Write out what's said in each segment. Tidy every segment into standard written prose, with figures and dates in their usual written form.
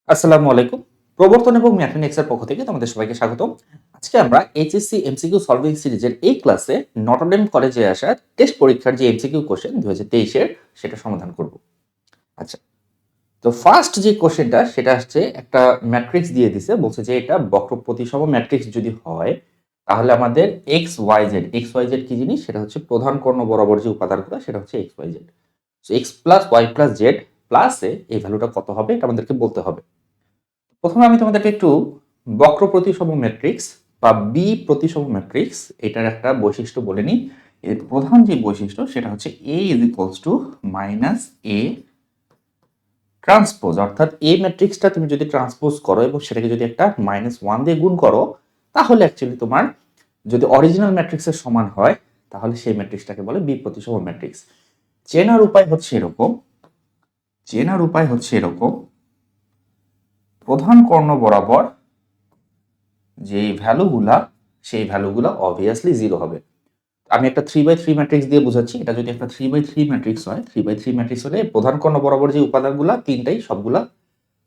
আসসালামু আলাইকুম। প্রবর্তন এবং ম্যাথমেটিক্স এর পক্ষ থেকে তোমাদের সবাইকে স্বাগতম। আজকে আমরা এইচএসসি এমসিকিউ সলভিং সিরিজের এই ক্লাসে নটরডেম কলেজে আসা টেস্ট পরীক্ষার যে এমসিকিউ কোশ্চেন 2023 এর সেটা সমাধান করব। আচ্ছা, তো ফার্স্ট যে কোশ্চেনটা সেটা হচ্ছে একটা ম্যাট্রিক্স দিয়ে দিছে, বলছে যে এটা বক্রপ্রতিসম ম্যাট্রিক্স যদি হয় তাহলে আমাদের এক্স ওয়াই জেড কি জিনিস, সেটা হচ্ছে প্রধান কর্ণ বরাবর যে উপাদানগুলো সেটা হচ্ছে X Y Z. So X plus Y plus Z প্লাসে এই ভ্যালুটা কত হবে এটা আমাদেরকে বলতে হবে। প্রথমে আমি তোমাদেরকে একটু বক্র প্রতিসম ম্যাট্রিক্স বা বি প্রতিসম ম্যাট্রিক্স এটার একটা বৈশিষ্ট্য বলে নিই। এর প্রধান যে বৈশিষ্ট্য সেটা হচ্ছে A is equals to minus A transpose, অর্থাৎ এ ম্যাট্রিক্সটা তুমি যদি ট্রান্সপোজ করো এবং সেটাকে যদি একটা -1 দিয়ে গুণ করো তাহলে অ্যাকচুয়ালি তোমার যদি অরিজিনাল ম্যাট্রিক্সের সমান হয় তাহলে সেই ম্যাট্রিক্সটাকে বলে বি প্রতিসম ম্যাট্রিক্স। চেনার উপায় হচ্ছে এরকম, প্রধান কর্ণ বরাবর যেই ভ্যালুগুলা সেই ভ্যালুগুলা অবভিয়াসলি জিরো হবে। আমি একটা 3/3 ম্যাট্রিক্স দিয়ে বুঝাচ্ছি। এটা যদি একটা 3/3 ম্যাট্রিক্স হয়, 3/3 ম্যাট্রিক্স হলে প্রধান কর্ণ বরাবর যে উপাদানগুলা তিনটাই সবগুলা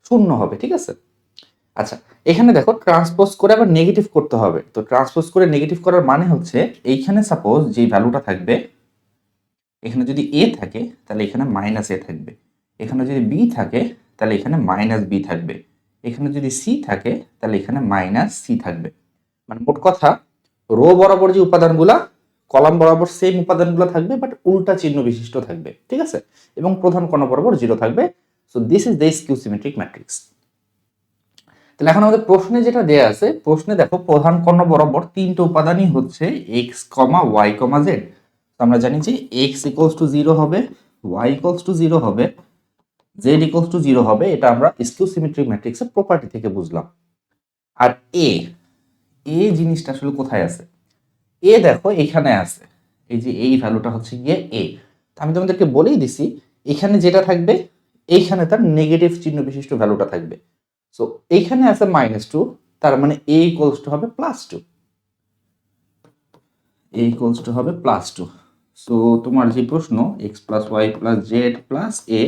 শূন্য হবে, ঠিক আছে? আচ্ছা, এখানে দেখো ট্রান্সপোজ করে আবার নেগেটিভ করতে হবে। তো ট্রান্সপোজ করে নেগেটিভ করার মানে হচ্ছে এইখানে সাপোজ যে ভ্যালুটা থাকবে, এখানে যদি এ থাকে তাহলে এখানে মাইনাস এ থাকবে, এখানে যদি বি থাকে তাহলে এখানে মাইনাস বি থাকবে, এখানে যদি সি থাকে তাহলে এখানে মাইনাস সি থাকবে। মানে মোট কথা রো বরাবর যে উপাদানগুলা কলাম বরাবর সেম উপাদানগুলো থাকবে, বাট উল্টা চিহ্ন বিশিষ্ট থাকবে, ঠিক আছে? এবং প্রধান কর্ণ বরাবর জিরো থাকবে। So this is the skew symmetric matrix. তাহলে এখন আমাদের প্রশ্নে যেটা দেয়া আছে, প্রশ্নে দেখো প্রধান কর্ণ বরাবর তিনটে উপাদানই হচ্ছে x comma y comma Z. তো আমরা জানি যে এক্স ইকুয়ালস টু জিরো হবে, ওয়াই ইকুয়ালস টু জিরো হবে, জেড ইকুয়ালস টু জিরো হবে। এটা আমরা স্কিউ সিমেট্রিক ম্যাট্রিক্সের প্রপার্টি থেকে বুঝলাম। আর এ এ জিনিসটা আসলে কোথায় আছে? এ দেখো এখানে আছে, এই যে এই ভ্যালুটা হচ্ছে গিয়ে এ। আমি তোমাদেরকে বলেই দিছি এখানে যেটা থাকবে এইখানে তার নেগেটিভ চিহ্ন বিশিষ্ট ভ্যালুটা থাকবে। সো এইখানে আছে -2, তার মানে এ ইকুয়ালস টু হবে +2, এ ইকুয়ালস টু হবে +2। সো তোমার যে প্রশ্ন X plus Y plus Z plus A,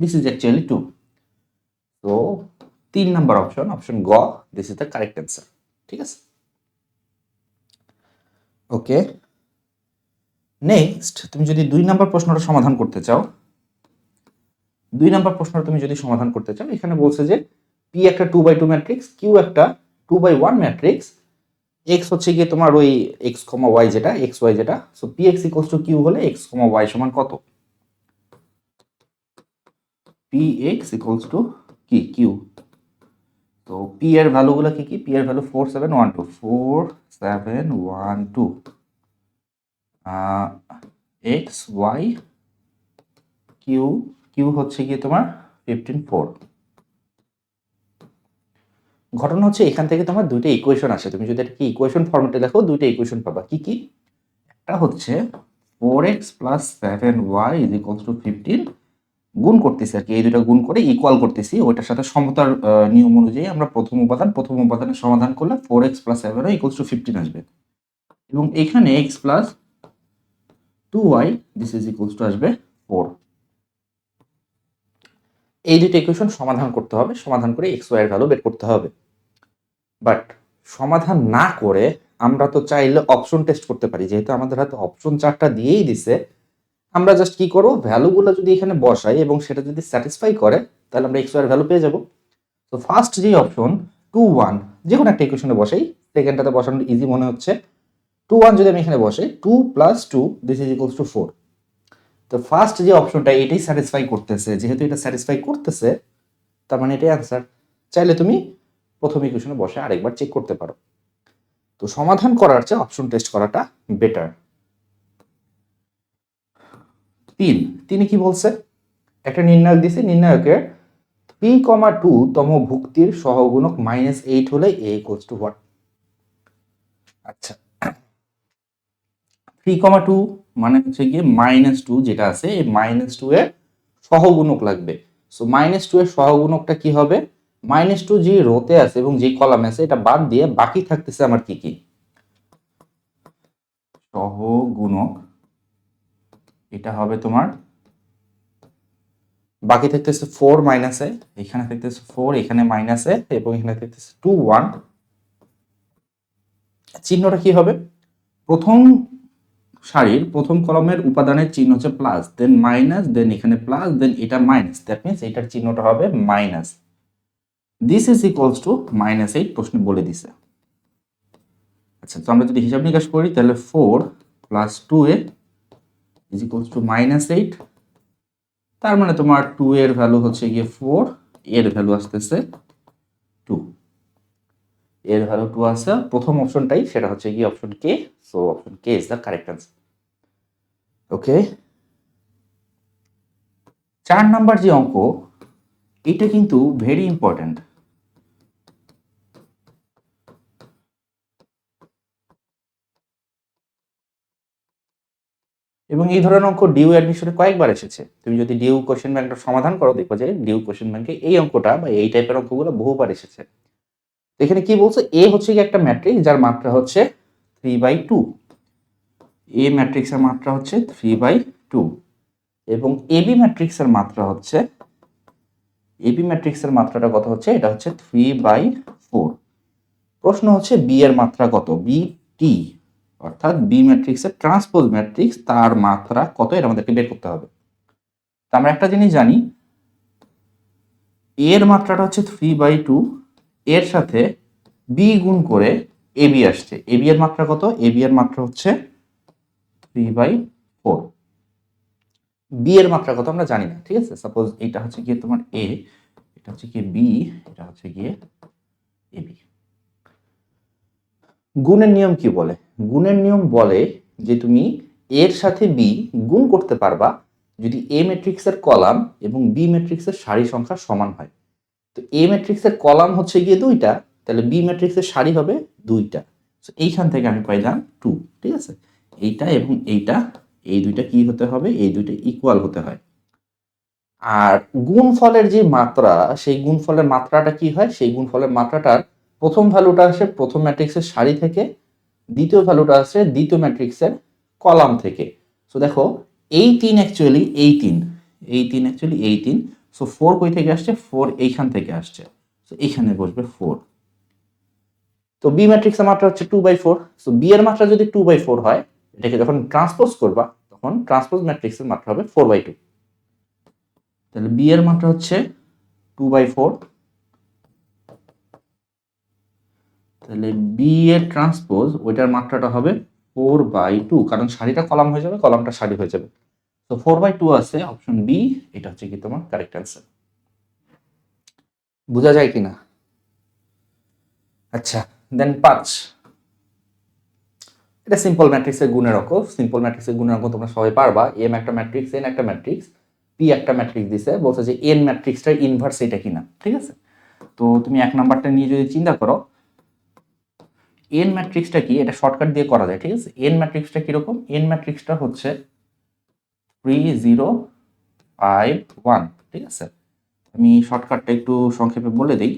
this is actually 2। তো 3 নাম্বার অপশন, অপশন গ, this is the correct answer. ঠিক আছে, ওকে। নেক্সট তুমি যদি 2 নাম্বার প্রশ্নটা সমাধান করতে চাও, 2 নাম্বার প্রশ্নটা তুমি যদি সমাধান করতে চাও, এখানে বলছে যে পি একটা 2/2 ম্যাট্রিক্স, কিউ একটা 2/1 ম্যাট্রিক্স, এক্স হচ্ছে গিয়ে তোমার ওই এক্স কমা ওয়াই যেটা, এক্স ওয়াই যেটা। So P X equals to Q হলে এক্স কমা ওয়াই সমান কত? পি এক্স ইকুয়ালস টু কি কিউ। তো পি এর ভ্যালুগুলো কি কি? পি এর value 4712, 4712, X Y, Q, Q হচ্ছে গিয়ে তোমার 154। ঘটনা হচ্ছে এখান থেকে তোমার দুইটা ইকুয়েশন আসে, তুমি যদি এটা কি ইকুয়েশন ফর্মেটে দেখো দুইটা ইকুয়েশন পাবা। কি কি? একটা হচ্ছে 4x plus 7y is equals two 15, গুণ করতেছি আর কি, এই দুটো গুণ করে ইকুয়াল করতেছি, ওইটার সাথে সমতার নিয়ম অনুযায়ী আমরা প্রথম উপাদানের সমাধান করলে 4x plus 7y equals to 15 আসবে, এবং এখানে x plus 2y this is equals two আসবে 4। এই দুটো ইকুয়েশন সমাধান করতে হবে, সমাধান করে x y এর ভ্যালু বের করতে হবে। বাট সমাধান না করে আমরা তো চাইলে অপশন টেস্ট করতে পারি, যেহেতু আমাদের হাতে অপশন 4টা দিয়েই দিছে। আমরা জাস্ট কি করব, ভ্যালুগুলো যদি এখানে বসাই এবং সেটা যদি স্যাটিসফাই করে তাহলে আমরা এক্স ওয়াই এর ভ্যালু পেয়ে যাব। তো ফার্স্ট যে অপশন 2 1, যে কোনো একটা ইকুয়েশনে বসাই, সেকেন্ডটাতে বসানো ইজি মনে হচ্ছে। 2 1 যদি আমি এখানে বসাই, 2 plus 2 this is equals two 4। তো ফার্স্ট যে অপশনটা এটাই স্যাটিসফাই করতেছে, যেহেতু এটা স্যাটিসফাই করতেছে তার মানে এটাই অ্যান্সার। চাইলে তুমি প্রথম ইকুয়েশনে বসে আরেকবার চেক করতে পারো। তো সমাধান করার চেয়ে অপশন টেস্ট করাটা বেটার। 3 কি বলছে? একটা নির্ণায়ক দিছে, নির্ণায়কের 3,2 তম ভুক্তির সহগুণক -8 হলে a ইকুয়ালস টু হোয়াট? আচ্ছা, 3,2 মানে হচ্ছে গিয়ে -2 যেটা আছে, এই -2 এর সহগুণক লাগবে। সো -2 এর সহগুণকটা কি হবে? -2 যে রোতে আছে এবং যে কলামে আছে এটা বাদ দিয়ে বাকি থাকতেছে আমার কি কি? সহগুণক, এটা হবে তোমার বাকি থাকতেছে 4 মাইনাস এ, এখানে থাকতেছে 4, এখানে মাইনাস এ, এবং এখানে থাকতেছে 2 1। চিহ্নটা কি হবে? প্রথম সারির প্রথম কলামের উপাদানের চিহ্ন হচ্ছে প্লাস, দেন মাইনাস, দেন এখানে প্লাস, দেন এটা মাইনাস, দ্যাট মিনস এটার চিহ্নটা হবে minus. This is equals two -8 প্রশ্নে বলে দিছে। আচ্ছা, তো আমরা যদি হিসাব নিকাশ করি তাহলে 4 plus 2a is equals two -8। তার মানে তোমার 2 এর ভ্যালু হচ্ছে গিয়ে 4, এর ভ্যালু আসতেছে 2, এর ভ্যালু 2 আছে। প্রথম অপশনটাই সেটা হচ্ছে গিয়ে option K. So option K is the correct answer. Okay, 4 number যে অঙ্ক, এটা কিন্তু ভেরি ইম্পর্টেন্ট। এবং এই ধরনের অঙ্ক ডিউ অ্যাডমিশনে কয়েকবার এসেছে। তুমি যদি ডিউ কোশ্চেন ব্যাংকটা সমাধান করো, দেখো যে ডিউ কোশ্চেন ব্যাংকে এই অঙ্কটা বা এই টাইপের অঙ্কগুলো বহুবার এসেছে। এখানে কি বলছে? এ হচ্ছে কি একটা ম্যাট্রিক্স যার মাত্রা হচ্ছে 3/2। এ ম্যাট্রিক্সের মাত্রা হচ্ছে 3/2 এবং এবি ম্যাট্রিক্সের মাত্রা হচ্ছে, এবি ম্যাট্রিক্সের মাত্রাটা কত হচ্ছে? এটা হচ্ছে 3/4। প্রশ্ন হচ্ছে বি এর মাত্রা কত? বি টি অর্থাৎ বি ম্যাট্রিক্সের ট্রান্সপোজ ম্যাট্রিক্স, তার মাত্রা কত এটা আমাদেরকে বের করতে হবে। তো আমরা একটা জিনিস জানি, এর মাত্রাটা হচ্ছে 3/2, এর সাথে বি গুণ করে এবি আসছে। এবি এর মাত্রা কত? এবি এর মাত্রা হচ্ছে 3/4। বি এর মাত্রা কত আমরা জানি না, ঠিক আছে? সাপোজ এটা হচ্ছে গিয়ে তোমার এ, এটা হচ্ছে গিয়ে বি, এটা হচ্ছে গিয়ে এবি। গুণের নিয়ম কি বলে? গুণের নিয়ম বলে যে তুমি এর সাথে বি গুণ করতে পারবা যদি এ ম্যাট্রিক্সের কলাম এবং বি ম্যাট্রিক্সের সারি সংখ্যা সমান হয়। তো এ ম্যাট্রিক্সের কলাম হচ্ছে গিয়ে 2টা, তাহলে বি ম্যাট্রিক্সের সারি হবে 2টা। এইখান থেকে আমি পাইলাম 2, ঠিক আছে? এইটা এবং এইটা, এই দুইটা কি হতে হবে? এই দুইটা ইকুয়াল হতে হয়। আর গুণফলের যে মাত্রা, সেই গুণফলের মাত্রাটা কি হয়? সেই গুণফলের মাত্রাটার প্রথম ভ্যালুটা আসে প্রথম ম্যাট্রিক্সের সারি থেকে, দ্বিতীয় ভ্যালুটা আসে দ্বিতীয় ম্যাট্রিক্সের কলাম থেকে। সো দেখো, এই 3 অ্যাকচুয়ালি এই 3, এই 3 অ্যাকচুয়ালি এই 3। সো 4 কই থেকে আসছে? 4 এইখান থেকে আসছে। সো এইখানে বসবে 4। তো বি ম্যাট্রিক্সের মাত্রা হচ্ছে 2/4। সো বি এর মাত্রা যদি 2/4 হয়, এটাকে যখন ট্রান্সপোজ করবা তখন ট্রান্সপোজ ম্যাট্রিক্সের মাত্রা হবে 4/2। তাহলে বি এর মাত্রা হচ্ছে 2/4। তাহলে বি এর ট্রান্সপোজ ওইটার মাত্রাটা হবে 4/2, কারণ সারিটা কলাম হয়ে যাবে, কলামটা সারি হয়ে যাবে। তো 4/2 আছে অপশন বি, এটা হচ্ছে কি তোমার কারেক্ট অ্যান্সার। বোঝা যায় কিনা? আচ্ছা, দেন 5, এটা সিম্পল ম্যাট্রিক্সের গুণের অঙ্ক। সিম্পল ম্যাট্রিক্সের গুণের অঙ্ক তোমরা সবাই পারবা। এম একটা ম্যাট্রিক্স, এন একটা ম্যাট্রিক্স, পি একটা ম্যাট্রিক্স দিছে, বলছে যে এন ম্যাট্রিক্সটার ইনভার্স এটা কিনা, ঠিক আছে? তো তুমি 1 নাম্বারটা নিয়ে যদি চিন্তা করো, এন ম্যাট্রিক্সটা কি, এটা শর্টকাট দিয়ে করা যায়, ঠিক আছে? এন ম্যাট্রিক্সটা কিরকম? এন ম্যাট্রিক্সটা হচ্ছে 3 0 5 1, ঠিক আছে? আমি শর্টকাটটা একটু সংক্ষেপে বলে দিই।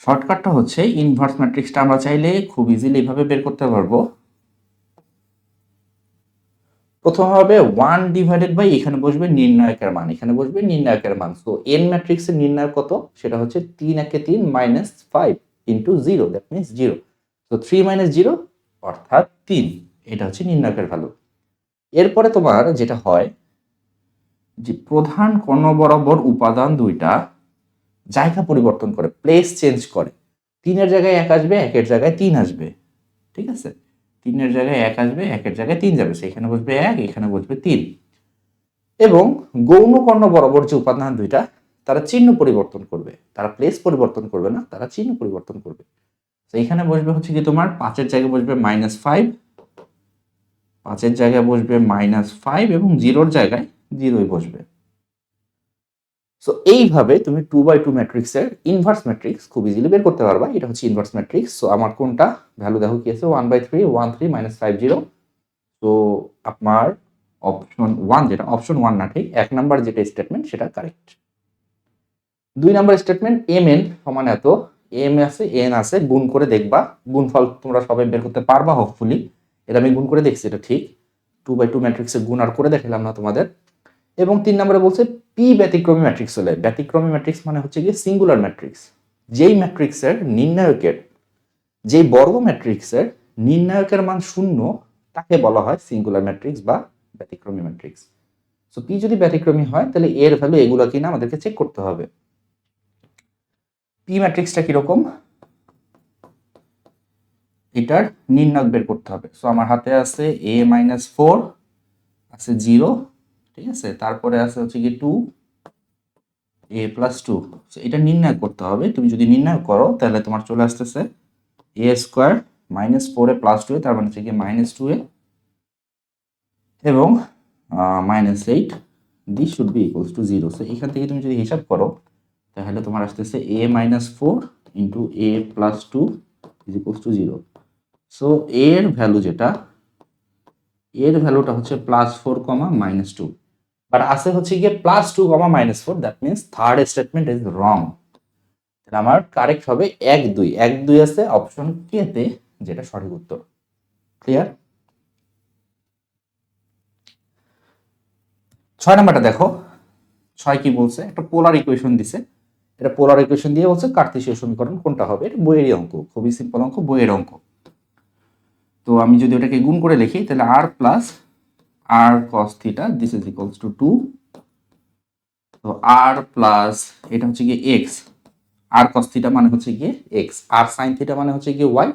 শর্টকাটটা হচ্ছে, ইনভার্স ম্যাট্রিক্সটা আমরা চাইলে খুব ইজিলি এভাবে বের করতে পারবো। প্রথম হবে 1 ডিভাইডেড বাই, এখানে বসবে নির্ণায়কের মান, এখানে বসবে নির্ণায়কের মান। সো এন ম্যাট্রিক্সের নির্ণায়ক কত? সেটা হচ্ছে 3 একে 3 মাইনাস 5 ইন্টু 0, দ্যাট মিনস 0। তো 3 মাইনাস 0 অর্থাৎ 3, এটা হচ্ছে নির্ণায়কের ভ্যালু। এরপরে তোমার যেটা হয় যে প্রধান কর্ণ বরাবর উপাদান দুইটা জায়গা পরিবর্তন করে, প্লেস চেঞ্জ করে। 3 এর জায়গায় 1 আসবে, 1 এর জায়গায় 3 আসবে, ঠিক আছে? 3 এর জায়গায় 1 আসবে, 1 এর জায়গায় 3 যাবে, সেখানে বসবে 1, এখানে বসবে 3। এবং গৌণ কর্ণ বরাবর যে উপাদান দুইটা, তারা চিহ্ন পরিবর্তন করবে, তারা প্লেস পরিবর্তন করবে না, তারা চিহ্ন পরিবর্তন করবে। তো এখানে বসবে হচ্ছে কি তোমার 5 এর জায়গায় বসবে -5, 5 এর জায়গায় বসবে -5 এবং 0 এর জায়গায় 0ই বসবে। সো এইভাবে তুমি 2/2 ম্যাট্রিক্সের ইনভার্স ম্যাট্রিক্স খুব ইজিলি বের করতে পারবা। এটা হচ্ছে ইনভার্স ম্যাট্রিক্স। সো আমার কোনটা ভ্যালু দেখো কি আছে? 1/3 13 -50। তো আপনার অপশন 1, যেটা অপশন 1 না, ঠিক 1 নাম্বার যেটা স্টেটমেন্ট সেটা correct. 2 number statement, M N সমান এত, এম আছে এন আছে, গুণ করে দেখবা। গুণফল তোমরা সবাই বের করতে পারবা হোপফুলি। এটা আমি গুণ করে দেখছি, এটা ঠিক। 2x2 ম্যাট্রিক্সের গুণ আর করে দেখালাম না তোমাদের। এবং 3 নম্বরে বলছে পি ব্যতিক্রমী ম্যাট্রিক্স হলে, ব্যতিক্রমী ম্যাট্রিক্স মানে হচ্ছে গিয়ে সিঙ্গুলার ম্যাট্রিক্স, যেই ম্যাট্রিক্সের নির্ণায়কের, যেই বর্গ ম্যাট্রিক্সের নির্ণায়কের মান 0 তাকে বলা হয় সিঙ্গুলার ম্যাট্রিক্স বা ব্যতিক্রমী ম্যাট্রিক্স। সো পি যদি ব্যতিক্রমী হয় তাহলে এর ভ্যালু এগুলো কিনা আমাদেরকে চেক করতে হবে। পি ম্যাট্রিক্সটা কিরকম, এটার নির্ণায়ক বের করতে হবে। সো আমার হাতে আছে a-4, আছে 0, ঠিক আছে, তারপরে আছে হচ্ছে কি 2, a+2। সো এটা নির্ণয় করতে হবে। তুমি যদি নির্ণয় করো তাহলে তোমার চলে আসতেছে a² -4a + 2a, তার মানে হচ্ছে কি -2a, এবং -8, this should be equals to 0। So এখান থেকে তুমি যদি হিসাব করো তাহলে তোমার আসতেছে a-4 × a+2 = 0। সো এর ভ্যালু যেটা, এর ভ্যালুটা হচ্ছে +4, -2, বাট আছে হচ্ছে গিয়ে +2, -4, that means third statement is wrong. তাহলে আমার কারেক্ট হবে 1, 2, 1, 2 আছে অপশন কে তে, যেটা সঠিক উত্তর। ক্লিয়ার? 6 নাম্বারটা দেখো। 6 কি বলছে, একটা পোলার ইকুয়েশন দিছে, এটা পোলার ইকুয়েশন দিয়ে বলছে কার্তেশীয় সমীকরণ কোনটা হবে। এটা বইয়েরই অঙ্ক, খুবই সিম্পল অঙ্ক, বইয়ের অঙ্ক। তো আমি যদি ওটাকে গুণ করে লিখি তাহলে r + r cos θ this is equals to 2। তো r প্লাস এটা হচ্ছে গিয়ে x, r cos θ মানে হচ্ছে গিয়ে x, r sin θ মানে হচ্ছে গিয়ে y,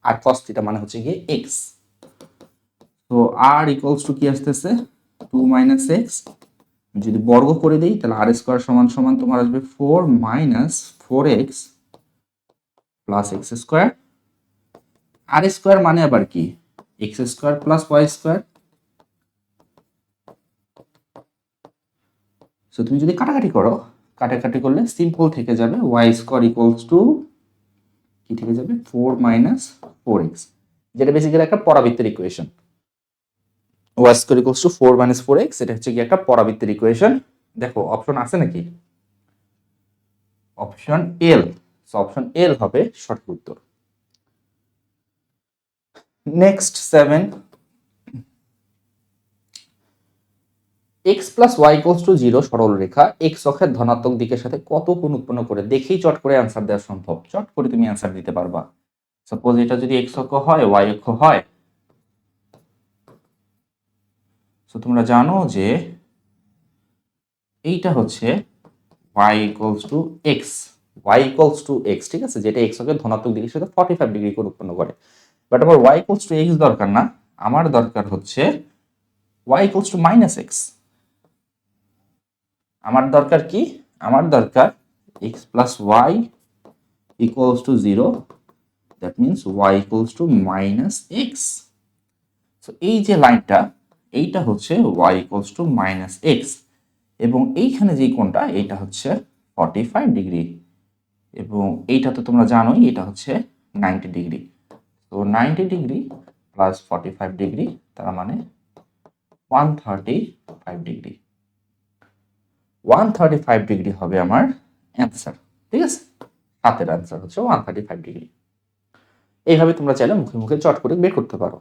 আর cos θ মানে হচ্ছে গিয়ে x। তো r ইকুয়ালস টু কি আসতেছে 2 - x, যদি বর্গ করে দেই তাহলে r² সমান তোমার আসবে 4 - 4x + x²। r² মানে আবার কি x² + y²। সো তুমি যদি কাটাকাটি করো, কাটাকাটি করলে সিম্পল থেকে যাবে y² ইকুয়ালস টু কি থেকে যাবে 4 - 4x, যেটা বেসিক্যালি একটা পরাবৃত্তের equation. y² equals to 4 - 4x, এটা হচ্ছে কি একটা পরাবৃত্তের ইকুয়েশন। দেখো অপশন আছে নাকি, অপশন এল। সো অপশন এল হবে সঠিক উত্তর। নেক্সট 7, x + y = 0 সরল রেখা x অক্ষের ধনাত্মক দিকের সাথে কত কোণ উৎপন্ন করে, দেখেই চট করে অ্যান্সার দেওয়া সম্ভব, চট করে তুমি অ্যান্সার দিতে পারবা। সাপোজ এটা যদি x অক্ষ হয়, y অক্ষ হয়, সো তোমরা জানো যে এইটা হচ্ছে y = x, y = x, ঠিক আছে, যেটা x অক্ষের ধনাত্মক দিকের সাথে 45 ডিগ্রি কোণ উৎপন্ন করে। বাট আমার y = x দরকার না, আমার দরকার হচ্ছে y = -x। আমার দরকার কি, আমার দরকার x + y = 0, that means y = -x। So এই যে লাইনটা, এইটা হচ্ছে y = -x, এবং এইখানে যে কোণটা এটা হচ্ছে 45 ডিগ্রি, এবং এইটা তো তোমরা জানোই এটা হচ্ছে 90 ডিগ্রি। তো 90 ডিগ্রি প্লাস 45 ডিগ্রি, তার মানে 135 ডিগ্রি। 135 ডিগ্রি হবে আমার অ্যান্সার, ঠিক আছে, হাতের অ্যান্সার হচ্ছে 135 ডিগ্রি। এইভাবে তোমরা চাইলে মুখে মুখে চট করে বের করতে পারো।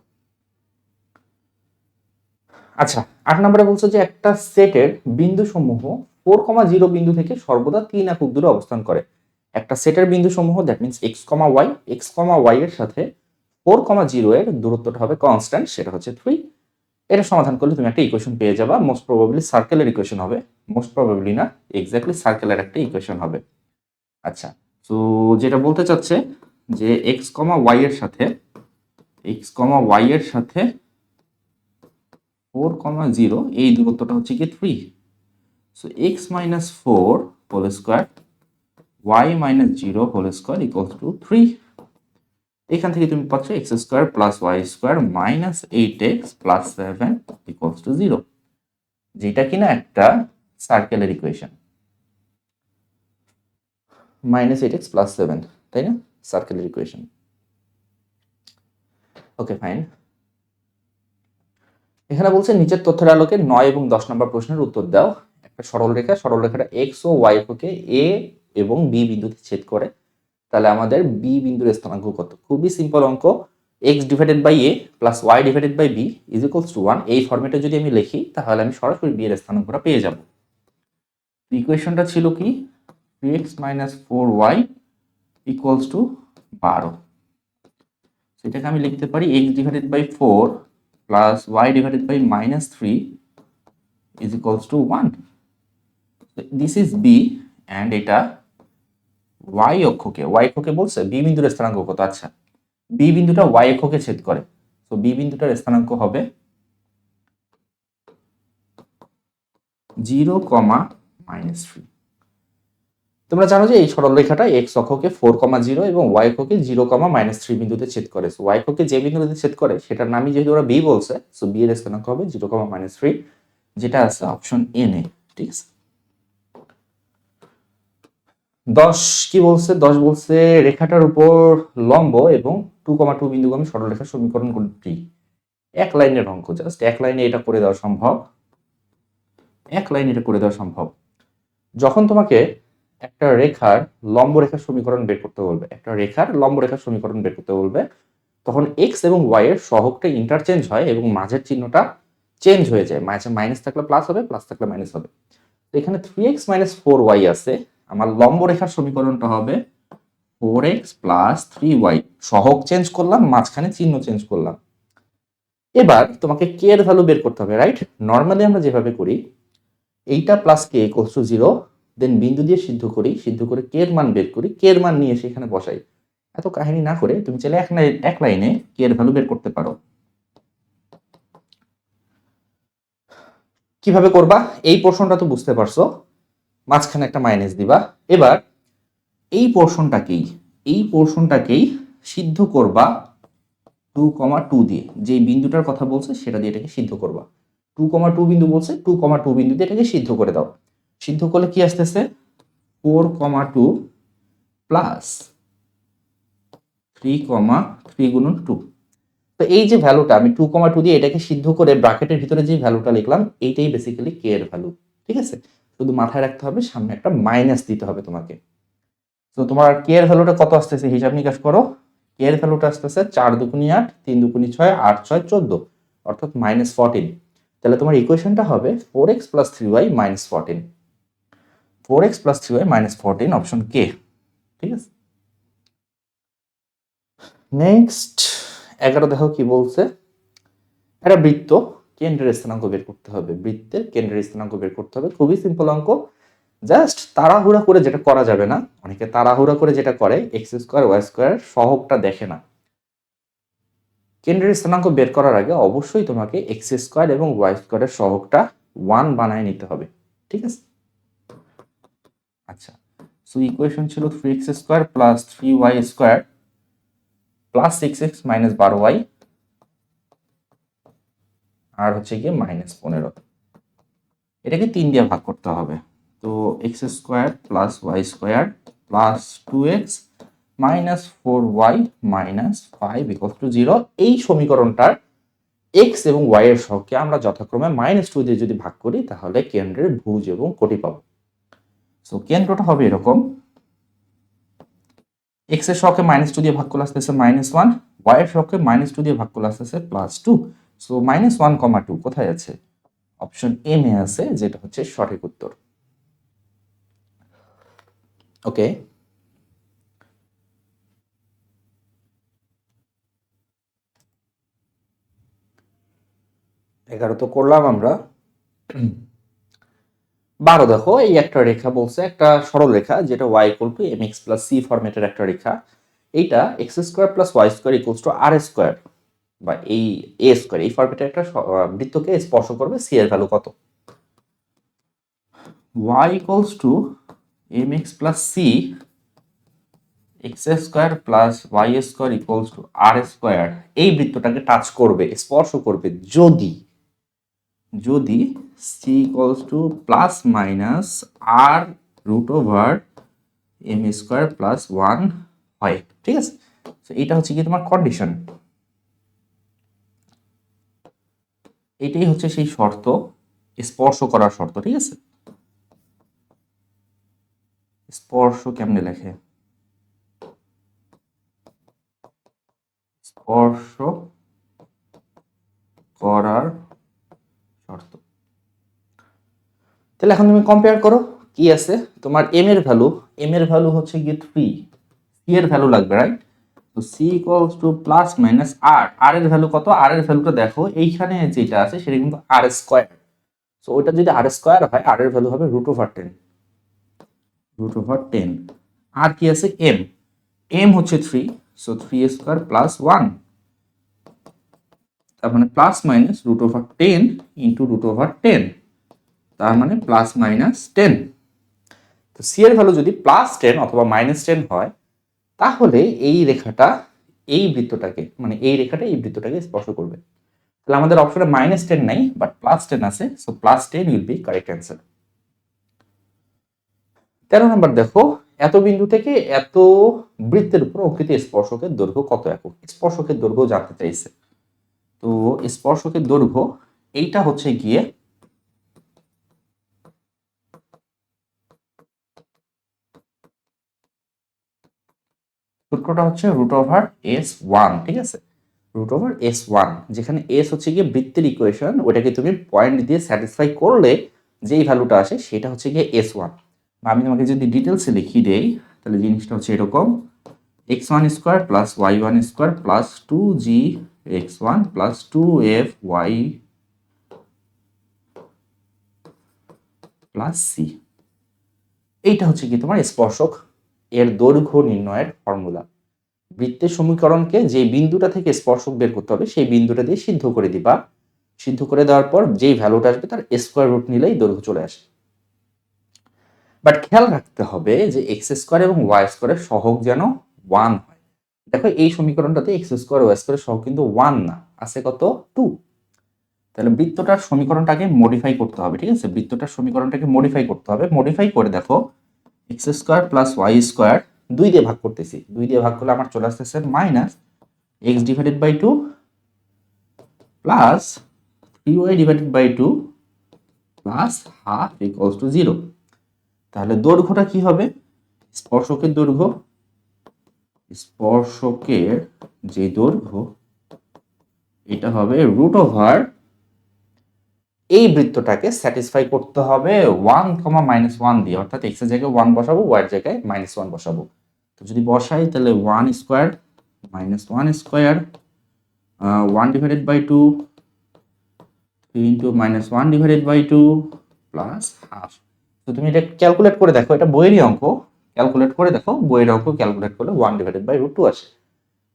আচ্ছা, 8 নম্বরে বলছে যে একটা সেটের বিন্দু সমূহ 4,0 বিন্দু থেকে সর্বদা 3 একক দূরে অবস্থান করে। একটা সেটের বিন্দু সমূহ, দ্যাট মিনস x, y এর সাথে 4,0 এর দূরত্বটা হবে কনস্ট্যান্ট, সেটা হচ্ছে 3। এটা সমাধান করলে তুমি একটা ইকুয়েশন পেয়ে যাবা, মোস্ট প্রবাবলি সার্কেলের ইকুয়েশন হবে, মোস্ট প্রবাবলি না, এক্স্যাক্টলি সার্কেলের একটা ইকুয়েশন হবে। আচ্ছা, তো যেটা বলতে চাচ্ছে যে x, y এর সাথে 4,0 এই দূরত্বটা হচ্ছে কি 3। So x - 4 whole square y - 0 whole square equals to 3। এখান থেকে তুমি পাচ্ছ x² + y² - 8x + 7 equals to 0, যেটা কিনা একটা সার্কেলের ইকুয়েশন। -8x + 7, তাই না, সার্কেলের ইকুয়েশন। Okay fine. এখানে বলছে নিচের তথ্যের আলোকে 9 এবং 10 নম্বর প্রশ্নের উত্তর দাও। একটা সরল রেখা, সরল রেখাটা x ও y অক্ষকে a এবং b বিন্দুতে ছেদ করে, তাহলে আমাদের b বিন্দুর স্থানাঙ্ক কত। খুবই সিম্পল অঙ্ক, x divided by a plus y divided by b is equals to 1, এই ফরম্যাটে যদি আমি লিখি তাহলে আমি সরাসরি b এর স্থানাঙ্কটা পেয়ে যাব। ইকুয়েশনটা ছিল কি 3x minus 4y equals to 12। সেটাকে আমি লিখতে পারি x divided by 4 plus y divided by minus 3 is equals to 1। This is b and এটা y অক্ষকে বলছে b বিন্দুর স্থানাঙ্ক কত। আচ্ছা, b বিন্দুটা y অক্ষকে ছেদ করে, তো b বিন্দুটার স্থানাঙ্ক হবে 0, -3। তোমরা জানো যে এই সরলরেখাটা x অক্ষকে 4, 0 এবং y অক্ষকে 0, -3 বিন্দুতে ছেদ করে। সো y অক্ষকে যে বিন্দুতে ছেদ করে সেটার নামই যেহেতু ওরা b বলছে, সো b এর স্থানাঙ্ক হবে 0, -3, যেটা আছে অপশন এ নে। ঠিক আছে। 10 কি বলছে? 10 বলছে রেখাটার উপর লম্ব এবং 2, 2 বিন্দুগামী সরলরেখার সমীকরণ কোনটি? এক লাইনের অঙ্ক, জাস্ট এক লাইনে এটা করে দেওয়া সম্ভব। যখন তোমাকে একটা রেখার লম্ব রেখার সমীকরণ বের করতে বলবে, তখন এক্স এবং ওয়াই এর সহগটা ইন্টারচেঞ্জ হয় এবং মাঝের চিহ্নটা চেঞ্জ হয়ে যায়। মাঝে মাইনাস থাকলে প্লাস হবে, প্লাস থাকলে মাইনাস হবে। তো এখানে 3x - 4y আছে, আমার লম্ব রেখার সমীকরণটা হবে 4x + 3y। সহগ চেঞ্জ করলাম, মাঝখানে চিহ্ন চেঞ্জ করলাম। এবার তোমাকে কে এর ভ্যালু বের করতে হবে, রাইট? নর্মালি আমরা যেভাবে করি, এইটা প্লাস কে ইকুয়ালস টু 0, দেন বিন্দু দিয়ে সিদ্ধ করে কে এর মান বের করি, কে এর মান নিয়ে এসে এখানে বসাই। এত কাহিনী না করে তুমি চাইলে এক লাইনে কে এর ভ্যালু বের করতে পারো। কিভাবে করবা? এই পোর্শনটা তো বুঝতে পারছো, মাঝখানে একটা মাইনাস দিবা। এবার এই পোর্শনটাকেই সিদ্ধ করবা 2, 2 দিয়ে, যে বিন্দুটার কথা বলছে সেটা দিয়ে এটাকে সিদ্ধ করবা। 2, 2 বিন্দু বলছে, 2, 2 বিন্দু দিয়ে এটাকে সিদ্ধ করে দাও। সিদ্ধ করলে কি আসতেছে? 4, 2 প্লাস 3, 3 গুণন 2। তো এই যে ভ্যালুটা আমি 2, 2 দিয়ে এটাকে সিদ্ধ করে ব্র্যাকেটের ভিতরে যে ভ্যালুটা লিখলাম, এইটাই বেসিক্যালি কে এর ভ্যালু। ঠিক আছে, শুধু মাথায় রাখতে হবে সামনে একটা মাইনাস দিতে হবে তোমাকে। তো তোমার কে এর ভ্যালুটা কত আসতেছে হিসাব নিকাশ করো। কে এর ভ্যালুটা আসতেছে 4×2 = 8, 3×2 = 6, 8×6 = 14, অর্থাৎ -14। তাহলে তোমার ইকুয়েশনটা হবে 4x + 3y - 14। 4x + 3y - 14, option কে। ঠিক আছে। নেক্সট 11 দেখো কি বলছে। একটা বৃত্ত, কেন্দ্রের স্থানাঙ্ক বের করতে হবে। বৃত্তের কেন্দ্রের স্থানাঙ্ক বের করতে হবে। খুবই সিম্পল অঙ্ক, জাস্ট তাড়াহুড়া করে যেটা করা যাবে না। অনেকে তাড়াহুড়া করে যেটা করে, x² y² সহগটা দেখে না। কেন্দ্রের স্থানাঙ্ক বের করার আগে অবশ্যই তোমাকে x² এবং y² এর সহগটা 1 বানায় নিতে হবে। ঠিক আছে। আচ্ছা, সো ইকুয়েশন ছিল 3x² + 3y² + 6x - 12y আর হচ্ছে গিয়ে -15। এটাকে 3 দিয়ে ভাগ করতে হবে। তো x² + y² + 2x - 4y - 5 = 0। এই সমীকরণটার x এবং y এর সহগকে আমরা যথাক্রমে -2 দিয়ে যদি ভাগ করি তাহলে কেন্দ্রের ভুজ এবং কোটি পাবো। সো কেন্দ্রটা হবে এরকম, x এর সহগকে -2 দিয়ে ভাগ করলে আসতেছে -1, y এর সহগকে -2 দিয়ে ভাগ করলে আসতেছে +2। সো -1, 2 কোথায় আছে? অপশন এম এ আছে, যেটা হচ্ছে সঠিক উত্তর। ওকে, এগারো তো করলাম আমরা। 12 দেখো, এই একটা রেখা বলছে, একটা সরল রেখা যেটা y = mx + c ফরম্যাটের একটা রেখা। এইটা x² + y² = r², বা এই a², এই ফরম্যাটের একটা বৃত্তকে স্পর্শ করবে। c এর ভ্যালু কত? y = mx + c, x² + y² = r², এই বৃত্তটাকে টাচ করবে, স্পর্শ করবে যদি c = ±r√m² + 1 হয়। ঠিক আছে, তো এটা হচ্ছে কি তোমার কন্ডিশন। এটাই হচ্ছে সেই শর্ত, স্পর্শ করার শর্ত। ঠিক আছে, স্পর্শ কেমনে লেখে? স্পর্শ করার শর্ত। তাহলে এখন তুমি কম্পেয়ার করো কি আছে তোমার এম এর ভ্যালু হচ্ছে গিয়ে 3, সি এর ভ্যালু লাগবে, রাইট? তো C equals to plus minus R, R এর ভ্যালু কত? আর এর ভ্যালুটা দেখো এইখানে যেটা আছে সেটা কিন্তু আর স্কয়ার। সো ওটা যদি আর স্কয়ার হয় আর এর ভ্যালু হবে √10, √10। আর কি আছে? এম, এম হচ্ছে 3, সো 3 স্কয়ার প্লাস 1, তার মানে প্লাস মাইনাস √10 ইন্টু √10, তার মানে প্লাস মাইনাস 10। তো সি এর ভ্যালু যদি +10 অথবা -10 হয় তাহলে এই রেখাটা এই বৃত্তটাকে, মানে এই রেখাটা এই বৃত্তটাকে স্পর্শ করবে। তাহলে আমাদের অপশনে -10 নাই, বাট +10 আছে, so +10 will be correct answer. 13 নম্বর দেখো, এত বিন্দু থেকে এত বৃত্তের উপর অঙ্কিত স্পর্শকের দৈর্ঘ্য কত একক? স্পর্শকের দৈর্ঘ্য জানতে চাইছে। তো স্পর্শকের দৈর্ঘ্য এইটা হচ্ছে গিয়ে সূত্রটা হচ্ছে √S1, ঠিক আছে? √S1, যেখানে S হচ্ছে গিয়ে বৃত্তের ইকুয়েশন, ওটাকে তুমি পয়েন্ট দিয়ে স্যাটিসফাই করলে যেই ভ্যালুটা আসে সেটা হচ্ছে গিয়ে S1। আমি তোমাকে যদি ডিটেলসে লিখি দেই তাহলে জিনিসটা হচ্ছে এরকম: x1 square plus y1 square plus 2gx1 plus 2fy plus c। এইটা হচ্ছে কি তোমার স্পর্শক এর দৈর্ঘ্য নির্ণয়ের ফর্মুলা। বৃত্তের সমীকরণকে যে বিন্দুটা থেকে স্পর্শক বের করতে হবে সেই বিন্দুটা দিয়ে সিদ্ধ করে দিবা। সিদ্ধ করে দেওয়ার পর যেই ভ্যালুটা আসবে তার স্কোয়ার রুট নিলেই দৈর্ঘ্য চলে আসে। বাট খেয়াল রাখতে হবে যে এক্স স্কোয়ার এবং ওয়াই স্কোয়ারের সহগ যেন 1 হয়। দেখো এই সমীকরণটাতে এক্স স্কোয়ার ওয়াই স্কোয়ারের সহগ কিন্তু 1 না, আছে কত? 2। তাহলে বৃত্তটার সমীকরণটাকে মডিফাই করতে হবে, ঠিক আছে? বৃত্তটার সমীকরণটাকে মডিফাই করতে হবে। মডিফাই করে দেখো X square plus Y square 2 দিয়ে ভাগ করতেছি, 2 দিয়ে ভাগ করলে আমার চলে আসতেছে minus x divided by 2 plus 3y divided by 2 plus half equals to 0। তাহলে দৈর্ঘ্যটা কি হবে? স্পর্শকের দৈর্ঘ্য, স্পর্শকের যে দৈর্ঘ্য এটা হবে √, এই বৃত্তটাকে স্যাটিসফাই করতে হবে 1, -1 দিয়ে, অর্থাৎ x এর জায়গায় 1 বসাবো, y এর জায়গায় -1 বসাবো। তো যদি বসাই তাহলে 1 square -1 square 1 divided by 2 3 into -1 divided by 2 plus half. তো তুমি এটা ক্যালকুলেট করে দেখো, এটা বইয়েরই অঙ্ক, ক্যালকুলেট করে দেখো, বইয়ের অঙ্ক ক্যালকুলেট করলে 1 ডিভাইডেড বাই √2 আসে।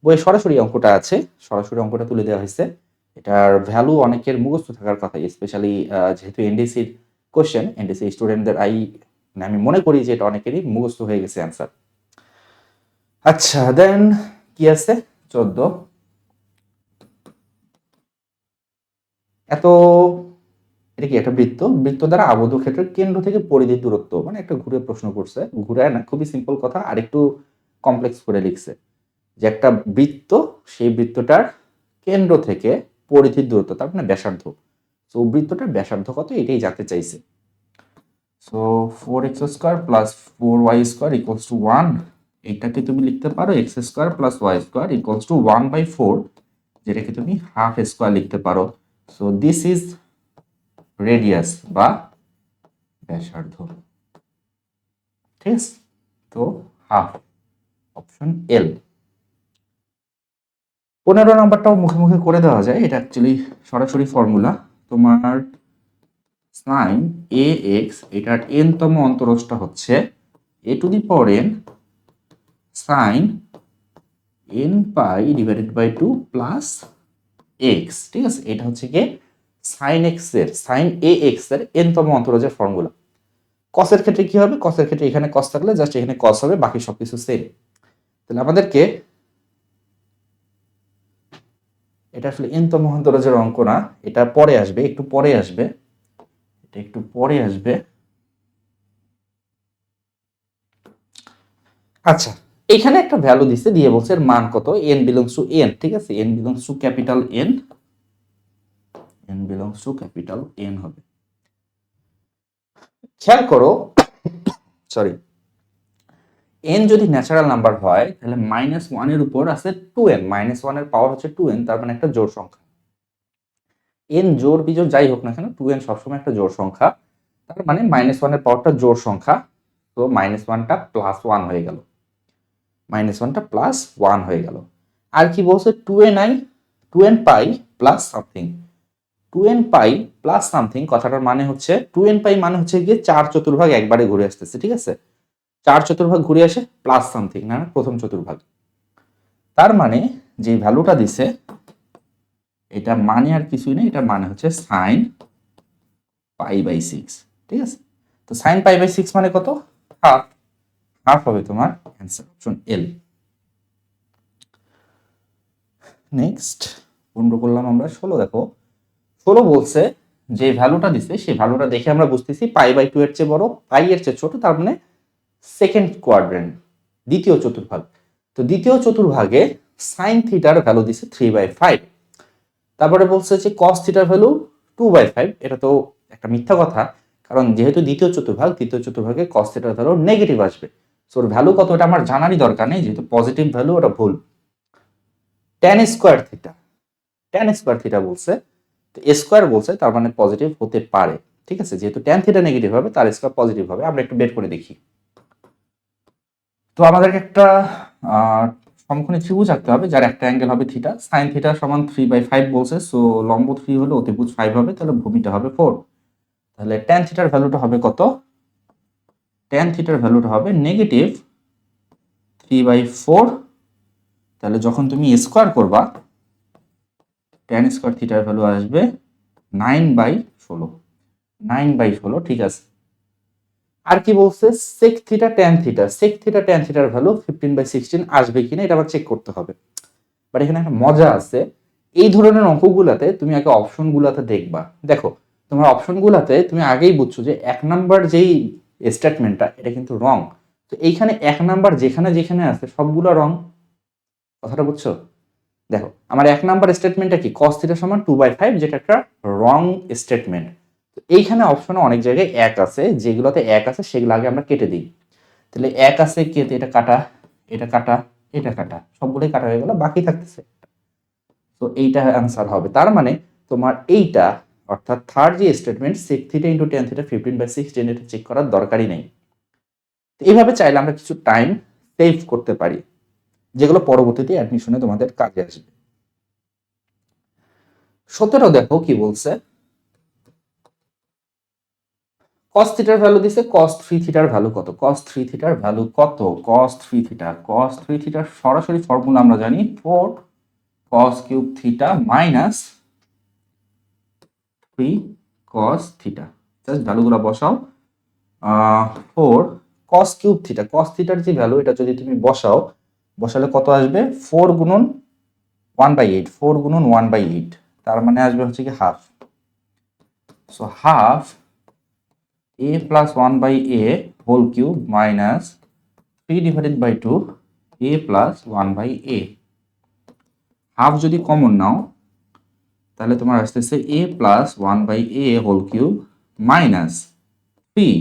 বইয়ে সরাসরি অঙ্কটা আছে, সরাসরি অঙ্কটা তুলে দেওয়া হয়েছে। এটার ভ্যালু অনেকের মুখস্থ থাকার কথা, স্পেশালি যেহেতু এনডিসির কোশ্চেন, এনডিসি স্টুডেন্টদের আমি মনে করি যে এটা অনেকেরই মুখস্থ হয়ে গেছে অ্যান্সার। আচ্ছা, দেন কি আছে 14, এত এটা কি একটা বৃত্ত, বৃত্ত দ্বারা আবদ্ধ ক্ষেত্রের কেন্দ্র থেকে পরিধির দূরত্ব, মানে একটা ঘুরে প্রশ্ন করছে, ঘুরায় না, খুবই সিম্পল কথা, আর একটু কমপ্লেক্স করে লিখছে যে একটা বৃত্ত, সেই বৃত্তটার কেন্দ্র থেকে পরিধির দূরত্ব, তার মানে ব্যাসার্ধ। সো বৃত্তটার ব্যাসার্ধ কত এটাই জানতে চাইছে। So 4x square plus 4y square equals to 1, এইটাকে তুমি লিখতে পারো x square plus y square equals to 1/4, যেটাকে তুমি হাফ স্কোয়ার লিখতে পারো। সো দিস ইজ রেডিয়াস বা ব্যাসার্ধ, ঠিক আছে? তো হাফ, অপশন এল। 15 নাম্বারটাও মুখে মুখে করে দেওয়া যায়, এটা অ্যাকচুয়ালি সরাসরি ফর্মুলা। তোমার সাইন এ এক্স, এটার এনতম অন্তরজটা হচ্ছে a to the power n sine n pi divided by 2 plus X, ঠিক আছে? এটা হচ্ছে কি সাইন এক্স এর, সাইন এ এক্স এর এনতম অন্তরজের ফর্মুলা। কসের ক্ষেত্রে কি হবে? কসের ক্ষেত্রে এখানে কস থাকলে জাস্ট এখানে কস হবে, বাকি সবকিছু সেম। তাহলে আমাদেরকে এটা আসলে এনতম অন্তরজের অঙ্ক না, এটা পরে আসবে, একটু পরে আসবে, এটা একটু পরে আসবে। আচ্ছা, এখানে একটা ভ্যালু দিছে, দিয়ে বলছে এর মান কত, n বিলংস টু n, ঠিক আছে? n belongs to capital n, n belongs to capital n হবে। খেয়াল করো, সরি, এন যদি ন্যাচারাল নাম্বার হয় তাহলে -1 এর উপর আছে 2n, -1 এর পাওয়ার হচ্ছে 2n, তার মানে একটা জোড় সংখ্যা। এন জোড় বিজোড় যাই হোক না কেন 2n সবসময় একটা জোড় সংখ্যা, তার মানে -1 এর পাওয়ারটা জোড় সংখ্যা, তো -1টা +1 হয়ে গেল, -1টা +1 হয়ে গেল। আর কি বলছে 2n পাই প্লাস সামথিং, 2n পাই প্লাস সামথিং কথাটার মানে হচ্ছে 2n পাই মানে হচ্ছে গিয়ে 4/4 একবারে ঘুরে আসতেছে, ঠিক আছে, 4/4 ঘুরে আসে প্লাস সামথিং না প্রথম চতুর্ভাগ, তার মানে যে ভ্যালুটা দিছে এটা মানে আর কিছুই নেই, এটা মানে হচ্ছে sin π/6, ঠিক আছে। তো sin π/6 মানে কত, হাফ, হাফ হবে তোমার অ্যান্সার, অপশন এল। নেক্সট 15 করলাম আমরা, 16 দেখো, 16 বলছে যে ভ্যালুটা দিছে সেই ভ্যালুটা দেখে আমরা বুঝতেছি π/2 এর চেয়ে বড়, পাই এর চেয়ে ছোট, তার মানে সেকেন্ড কোয়াড্রেন্ট, দ্বিতীয় চতুর্ভাগ। তো দ্বিতীয় চতুর্ভাগে সাইন থিটার ভ্যালু দিছে 3/5, তারপরে বলছে যে কস থিটার ভ্যালু 2/5, এটা তো একটা মিথ্যা কথা, কারণ যেহেতু দ্বিতীয় চতুর্ভাগ, দ্বিতীয় চতুর্ভাগে কস থিটার ভ্যালু নেগেটিভ আসবে, সো ওর ভ্যালু কত এটা আমার জানারই দরকার নেই, যেহেতু পজিটিভ ভ্যালু ওটা ভুল। tan square theta, tan square theta বলছে, তো স্কোয়ার বলছে তার মানে পজিটিভ হতে পারে, ঠিক আছে, যেহেতু tan থিটা নেগেটিভ হবে তার স্কোয়ার পজিটিভ হবে, আমরা একটু বের করে দেখি। তো আমাদেরকে একটা সমকোণী ত্রিভুজ আঁকতে হবে যার একটা অ্যাঙ্গেল হবে থিটা, সাইন থিটা সমান 3/5 বলছে, সো লম্ব 3 হলে অতিভুজ 5 হবে, তাহলে ভূমিটা হবে 4, তাহলে tan থিটার ভ্যালুটা হবে কত, tan থিটার ভ্যালুটা হবে নেগেটিভ 3/4, তাহলে যখন তুমি স্কোয়ার করবা tan স্কোয়ার থিটার ভ্যালু আসবে 9/16, 9/16, ঠিক আছে। আর কি বলছে sec theta tan theta, sec theta tan থিটার ভ্যালু 15/16 আসবে কিনা এটা আবার চেক করতে হবে, বাট এখানে একটা মজা আছে, এই ধরনের অঙ্কগুলাতে তুমি আগে অপশনগুলাতে দেখবা, দেখো তোমার অপশনগুলাতে তুমি আগেই বুঝছো যে 1 নাম্বার যেই স্টেটমেন্টটা এটা কিন্তু রং, তো এইখানে 1 নাম্বার যেখানে যেখানে আছে সবগুলো রং, কথাটা বুঝছো। দেখো আমার 1 নাম্বার স্টেটমেন্টটা কি cos থিটা সমান 2/5, যেটা একটা রং স্টেটমেন্ট, তো এইখানে অপশনে অনেক জায়গায় 1 আছে, যেগুলোতে 1 আছে সেগুলো আগে আমরা কেটে দিই, তাহলে 1 আছে কেটে এটা কাটা, এটা কাটা, এটা কাটা, সবগুলোই কাটা হয়ে গেল, বাকি থাকতেছে, তো এইটা অ্যান্সার হবে, তার মানে তোমার এইটা অর্থাৎ থার্ড যে statement sec theta into tan theta 15/16 এটা চেক করার দরকারই নেই। এইভাবে চাইলে আমরা কিছু টাইম সেভ করতে পারি, যেগুলো পরবর্তীতে অ্যাডমিশনে তোমাদের কাজে আসবে। 17 দেখো কি বলছে, cos থিটার ভ্যালু দিছে, cos 3 থিটার ভ্যালু কত, cos 3 থিটার ভ্যালু কত, cos 3 থিটা, cos 3 থিটার সরাসরি ফর্মুলা আমরা জানি 4 cos cube theta minus 3 cos theta, just ভ্যালুগুলো বসাও, 4 cos কিউব থিটা, cos থিটার যে ভ্যালু এটা যদি তুমি বসাও, বসালে কত আসবে 4 গুণন 1/8, 4 গুণন 1/8, তার মানে আসবে হচ্ছে কি half, so half a plus 1/a whole cube minus 3/2 a plus 1/a, half যদি কমন নাও তাহলে তোমার আসতেছে a plus 1/a whole cube minus 3,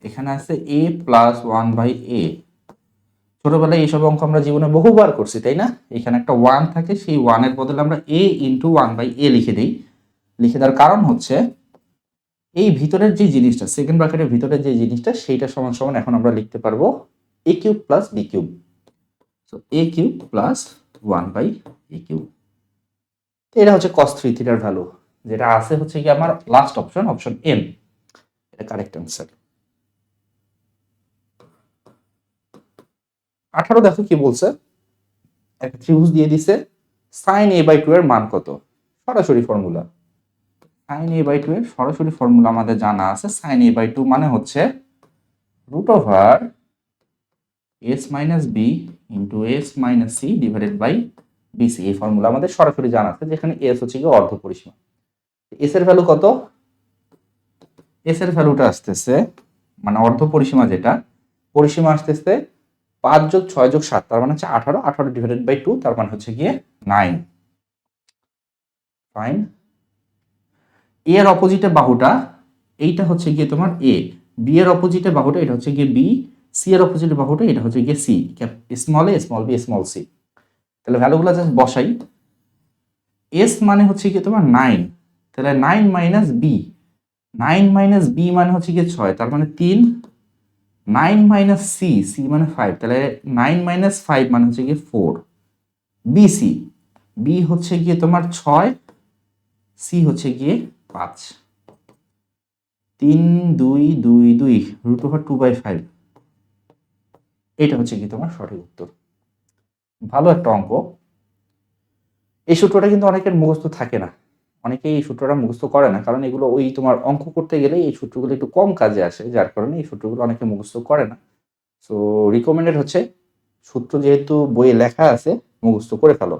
এখানে আছে a plus 1/a, ছোটবেলায় এইসব অঙ্ক আমরা জীবনে বহুবার করছি তাই না, এখানে একটা 1 থাকে, সেই 1 এর বদলে আমরা a into 1/a লিখে দিই, লিখে দেওয়ার কারণ হচ্ছে এই ভিতরের যে জিনিসটা সেকেন্ড ব্র্যাকেটের ভিতরের যে জিনিসটা সেইটা সমান সমান এখন আমরা লিখতে পারবো a cube plus b cube, so a cube plus 1/a cube, এটা হচ্ছে cos 3 থিটার ভ্যালু, যেটা আছে হচ্ছে কি আমার লাস্ট অপশন, অপশন এম, এটা কারেক্ট অ্যান্সার। 18 দেখো কি বলছে, একটা ত্রিভুজ দিয়ে দিছে, sin a/2 এর মান কত, সরাসরি ফর্মুলা, sin a/2 এর সরাসরি ফর্মুলা আমাদের জানা আছে, sin a/2 মানে হচ্ছে √s - b into s - c divided by bc, এই ফর্মুলা আমাদের সরাসরি জানা আছে, যেখানে s হচ্ছে কি অর্ধ পরিসীমা, s এর ভ্যালু কত, s এর ভ্যালুটা আসতেছে মানে অর্ধ পরিসীমা যেটা, পরিসীমা আসতেছে 5 + 6 + 7, তার মানে হচ্ছে 18, 18 ডিভাইডেড বাই 2, তার মানে হচ্ছে গিয়ে 9, ফাইন। এর অপোজিটে বাহুটা এইটা হচ্ছে গিয়ে তোমার a, b এর অপোজিটে বাহুটা এটা হচ্ছে গিয়ে b, সি এর অপোজিট বাহুটা এটা হচ্ছে গিয়ে C, small a small B small C. তাহলে ভ্যালুগুলো জাস্ট বসাই। এস মানে হচ্ছে গিয়ে তোমার 9, তাহলে 9 মাইনাস বি, 9 মাইনাস বি মানে হচ্ছে গিয়ে 6, তার মানে 3, 9 মাইনাস সি, সি মানে 5, তাহলে 9 মাইনাস 5 মানে হচ্ছে গিয়ে 4, বি সি, বি হচ্ছে গিয়ে তোমার 6, সি হচ্ছে গিয়ে 5, 3 2 2 2 √2/5, এটা হচ্ছে কি তোমার সঠিক উত্তর। ভালো একটা অঙ্ক। এই সূত্রটা কিন্তু অনেকের মুখস্থ থাকে না, অনেকেই এই সূত্রটা মুখস্থ করে না, কারণ এগুলো ওই তোমার অঙ্ক করতে গেলে এই সূত্রগুলো একটু কম কাজে আসে, যার কারণে এই সূত্রগুলো অনেকে মুখস্থ করে না। সো রিকমেন্ডেড হচ্ছে সূত্র যেহেতু বইয়ে লেখা আছে মুখস্থ করে ফেলো।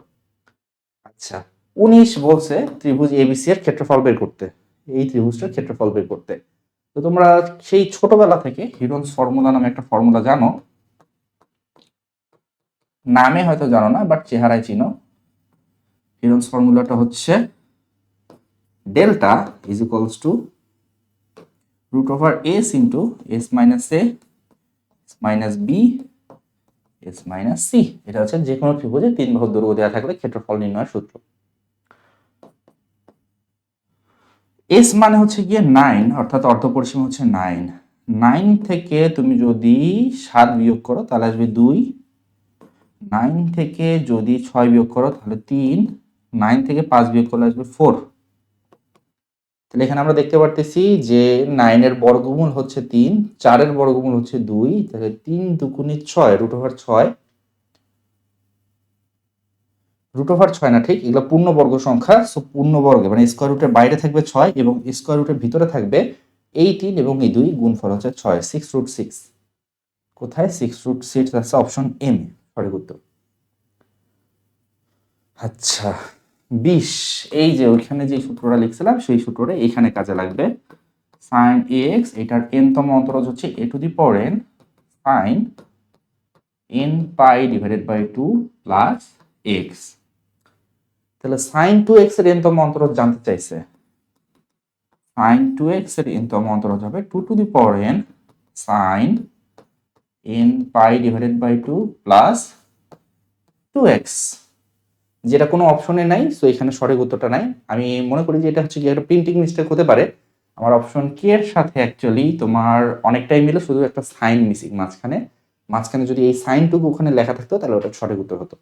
আচ্ছা, 19 বলছে ত্রিভুজ এবিসি এর ক্ষেত্রফল বের করতে, এই ত্রিভুজটার ক্ষেত্রফল বের করতে। তো তোমরা সেই ছোটবেলা থেকে হিরন্স ফর্মুলা নামে একটা ফর্মুলা জানো, নামে হয়তো জানো না বাট চেহারায় চিনো। হিরন্স ফর্মুলাটা হচ্ছে delta is equals two √s into s minus a minus b s minus c। এটা হচ্ছে যে কোনো ত্রিভুজে 3 বাহুর দৈর্ঘ্য দেওয়া থাকলে ক্ষেত্রফল নির্ণয়ের সূত্র। s মানে হচ্ছে গিয়ে 9, অর্থাৎ অর্ধপরিসীমা হচ্ছে 9, 9 থেকে তুমি যদি 7 বিয়োগ করো তাহলে আসবে 2, 9 থেকে যদি 6 বিয়োগ করো তাহলে 3, 9 থেকে 5 বিয়োগ করলে আসবে 4। তাহলে এখানে আমরা দেখতে পারতেছি যে 9 এর বর্গমূল হচ্ছে 3, 4 এর বর্গমূল হচ্ছে 2, তাহলে 3 দুগুণে 6, √6, √6 না, ঠিক এগুলো পূর্ণবর্গ সংখ্যা। সো পূর্ণবর্গে মানে স্কয়ার রুটের বাইরে থাকবে 6 এবং স্কয়ার রুটের ভিতরে থাকবে 18 এবং এই 2 গুণফল হচ্ছে 6, 6√6। কোথায় 6√6 আছে অপশন এম সঠিক উত্তর। আচ্ছা 20, এই যে ওইখানে যে সূত্রটা লিখছিলাম সেই সূত্রটা এখানে কাজে লাগবে। sin ax, এটার n-তম অন্তরজ হচ্ছে a to the power n sin n pi divided by 2 plus x। তাহলে sin 2x এর n-তম অন্তরজ জানতে চাইছে। sin 2x এর n-তম অন্তরজ হবে 2 to the power n sin n pi divided by 2 plus 2x, যেটা কোনো অপশনে নাই। সো এখানে সঠিক উত্তরটা নাই। আমি মনে করি যে এটা হচ্ছে কি একটা প্রিন্টিং মিস্টেক হতে পারে। আমার অপশন কে এর সাথে অ্যাকচুয়ালি তোমার অনেকটাই মিলে, শুধু একটা সাইন মিসিং মাঝখানে। মাঝখানে যদি এই সাইনটুকু ওখানে লেখা থাকতো তাহলে ওটা সঠিক উত্তর হতো।